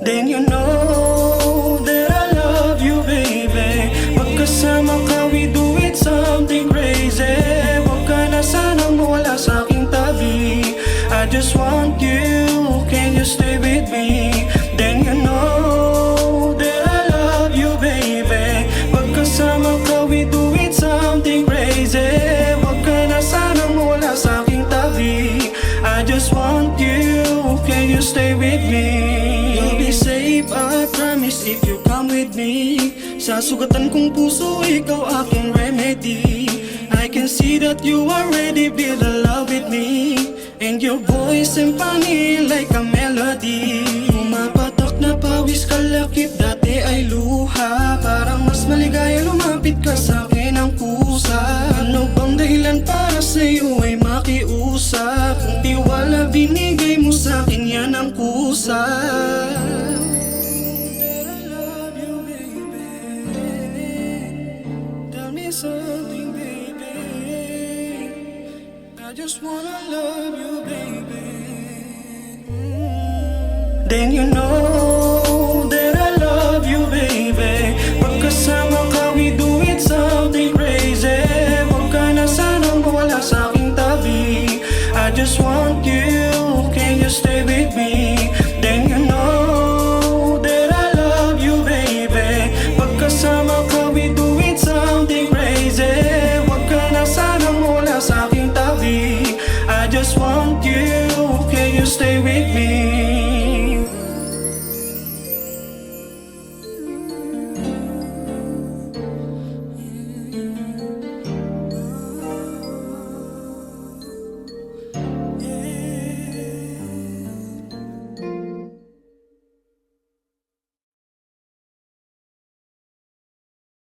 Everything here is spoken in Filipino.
then you know that I love you, baby. Magkasama ka, we do it something crazy. Huwag ka na sanang mawala sa aking tabi. I just want you, can you stay with me? Then you know that I love you, baby. Magkasama ka, we do it something crazy. Huwag ka na sanang mawala sa aking tabi. I just want you, can you stay with me? You'll be safe, I promise, if you come with me. Sa sugatan kong puso, ikaw aking remedy. I can see that you already build a love with me, and your voice symphony like a melody. Pumapatak na pawis kalakip, dati ay luha. Parang mas maligaya lumapit ka sa akin ng kusa. Ano bang dahilan para sa'yo ay makiusap? Kung tiwala binigay mo sa akin, yan ang kusa. Tell me something, baby. I just wanna love you, baby. Then you know